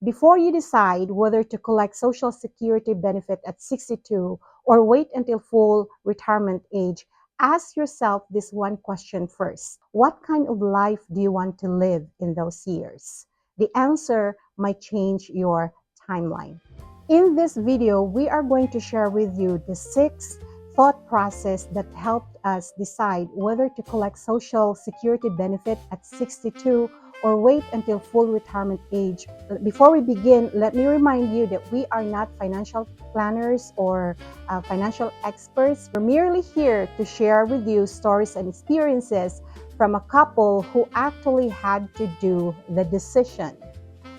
Before you decide whether to collect Social Security benefit at 62 or wait until full retirement age, ask yourself this one question first. What kind of life do you want to live in those years? The answer might change your timeline. In this video, we are going to share with you the 6 thought process that helped us decide whether to collect Social Security benefit at 62 or wait until full retirement age. Before we begin, let me remind you that we are not financial planners or financial experts. We're merely here to share with you stories and experiences from a couple who actually had to do the decision.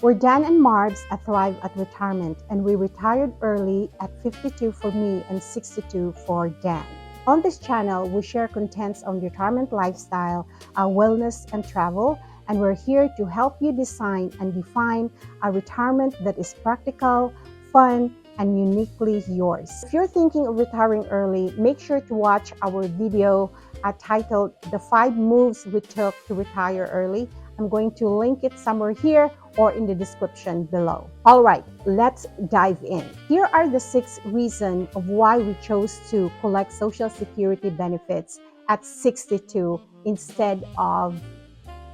We're Dan and Marbs at Thrive at Retirement, and we retired early at 52 for me and 62 for Dan. On this channel, we share contents on retirement lifestyle, wellness, and travel, and we're here to help you design and define a retirement that is practical, fun, and uniquely yours. If you're thinking of retiring early, make sure to watch our video titled The 5 Moves We Took to Retire Early. I'm going to link it somewhere here or in the description below. All right, let's dive in. Here are the 6 reasons of why we chose to collect Social Security benefits at 62 instead of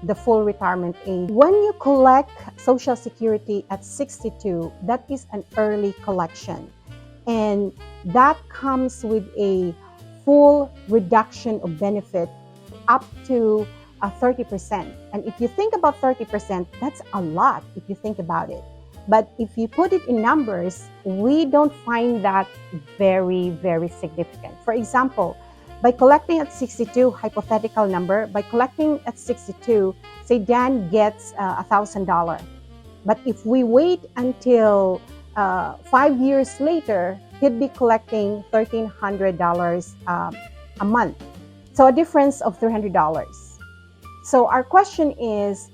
the full retirement age. When you collect Social Security at 62, that is an early collection. And that comes with a full reduction of benefit up to 30%. And if you think about 30%, that's a lot if you think about it. But if you put it in numbers, we don't find that very, very significant. For example, by collecting at 62, hypothetical number, by collecting at 62, say Dan gets $1,000. But if we wait until 5 years later, he'd be collecting $1,300 a month. So a difference of $300. So our question is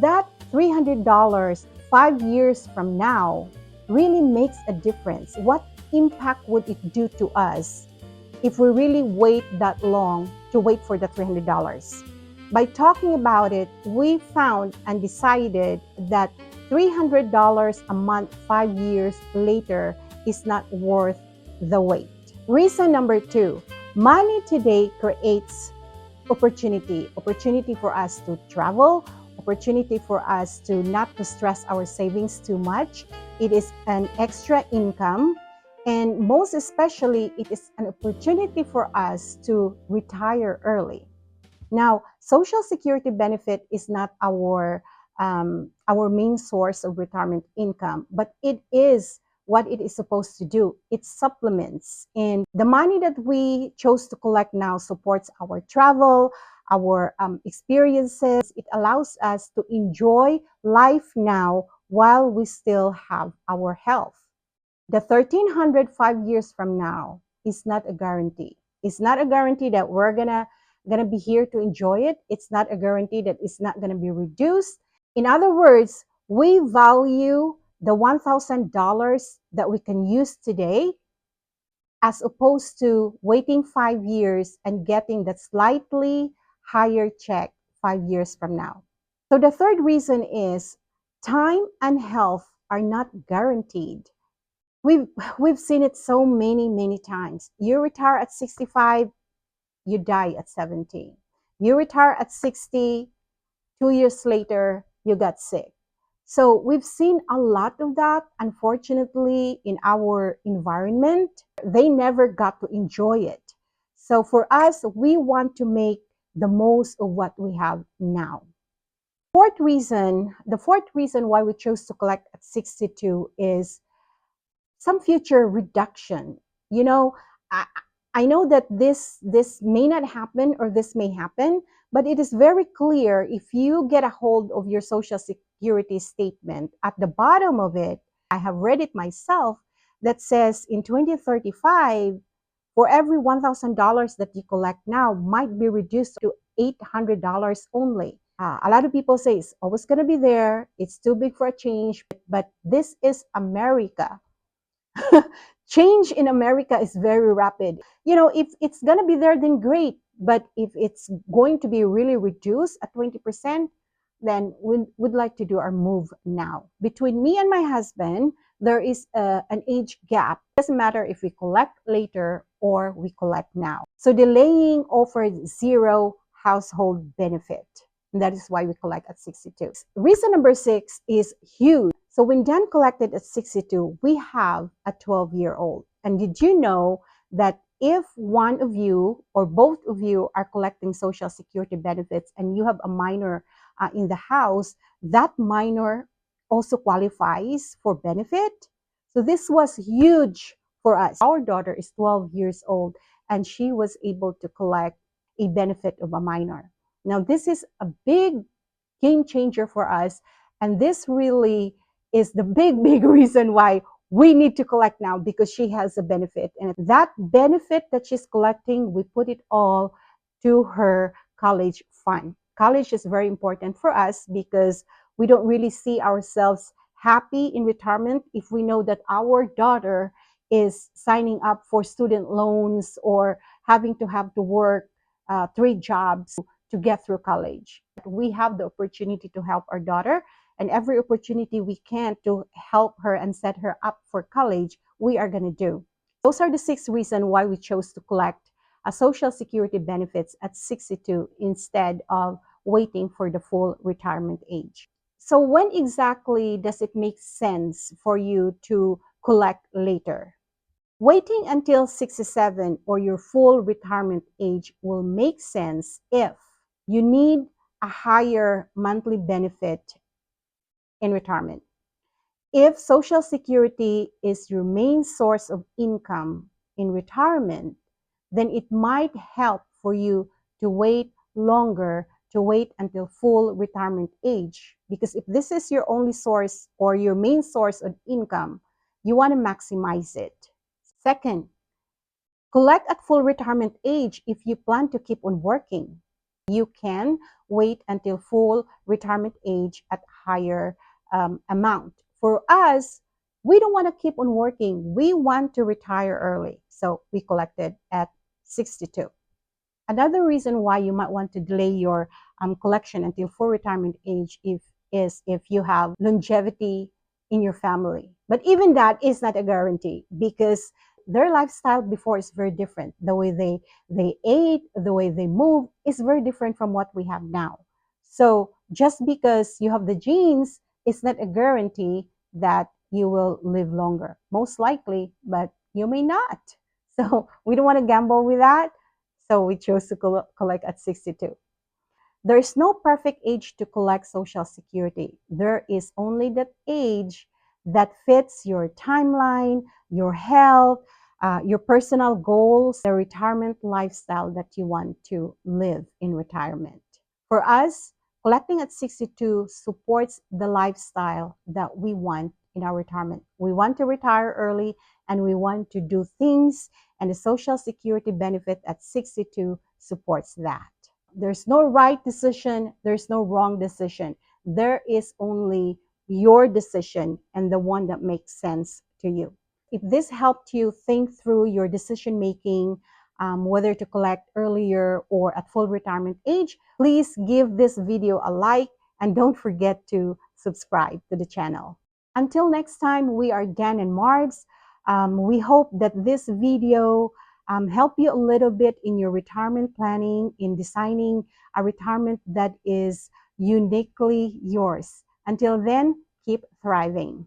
that $300 5 years from now really makes a difference? What impact would it do to us if we really wait that long to wait for the $300? By talking about it, we found and decided that $300 a month 5 years later is not worth the wait. Reason number 2, money today creates opportunity for us to travel, opportunity for us to not to stress our savings too much. It is an extra income, and most especially it is an opportunity for us to retire early. Now, Social Security benefit is not our main source of retirement income, but it is what it is supposed to do. It supplements. And the money that we chose to collect now supports our travel, our experiences. It allows us to enjoy life now while we still have our health. The 1,300 5 years from now is not a guarantee. It's not a guarantee that we're gonna be here to enjoy it. It's not a guarantee that it's not gonna be reduced. In other words, we value the $1,000 that we can use today as opposed to waiting 5 years and getting that slightly higher check 5 years from now. So the third reason is time and health are not guaranteed. We've seen it so many times. You retire at 65, you die at 70. You retire at 60, 2 years later, you got sick. So we've seen a lot of that, unfortunately, in our environment. They never got to enjoy it. So for us, we want to make the most of what we have now. The fourth reason why we chose to collect at 62 is some future reduction. You know, I know that this may not happen or this may happen, but it is very clear if you get a hold of your Social Security statement. At the bottom of it, I have read it myself, that says in 2035, for every $1,000 that you collect now might be reduced to $800 only. A lot of people say it's always going to be there. It's too big for a change, but this is America. Change in America is very rapid. You know, if it's going to be there, then great. But if it's going to be really reduced at 20%, then we would like to do our move now. Between me and my husband, there is an age gap. It doesn't matter if we collect later or we collect now. So delaying offered zero household benefit. And that is why we collect at 62. Reason number 6 is huge. So when Dan collected at 62, we have a 12-year-old. And did you know that if one of you or both of you are collecting Social Security benefits and you have a minor in the house, that minor also qualifies for benefit? So this was huge for us. Our daughter is 12 years old and she was able to collect a benefit of a minor. Now, this is a big game changer for us. And this really is the big reason why we need to collect now, because she has a benefit. And that benefit that she's collecting, we put it all to her college fund. College is very important for us because we don't really see ourselves happy in retirement if we know that our daughter is signing up for student loans or having to have to work 3 jobs to get through college. We have the opportunity to help our daughter, and every opportunity we can to help her and set her up for college, we are going to do. Those are the 6 reasons why we chose to collect a Social Security benefits at 62 instead of waiting for the full retirement age. So when exactly does it make sense for you to collect later? Waiting until 67 or your full retirement age will make sense if you need a higher monthly benefit in retirement. If Social Security is your main source of income in retirement, then it might help for you to wait longer, to wait until full retirement age. Because if this is your only source or your main source of income, you want to maximize it. Second, collect at full retirement age if you plan to keep on working. You can wait until full retirement age at higher amount. For us, we don't want to keep on working. We want to retire early. So we collected at 62. Another reason why you might want to delay your collection until full retirement age is if you have longevity in your family. But even that is not a guarantee, because their lifestyle before is very different. The way they ate, the way they move is very different from what we have now. So just because you have the genes is not a guarantee that you will live longer. Most likely, but you may not. So we don't want to gamble with that. So we chose to collect at 62. There is no perfect age to collect Social Security. There is only that age that fits your timeline, your health, your personal goals, the retirement lifestyle that you want to live in retirement. For us, collecting at 62 supports the lifestyle that we want in our retirement. We want to retire early and we want to do things, and the Social Security benefit at 62 supports that. There's no right decision, there's no wrong decision. There is only your decision and the one that makes sense to you. If this helped you think through your decision making, whether to collect earlier or at full retirement age, please give this video a like and don't forget to subscribe to the channel. Until next time, we are Dan and Marbs. We hope that this video help you a little bit in your retirement planning, in designing a retirement that is uniquely yours. Until then, keep thriving.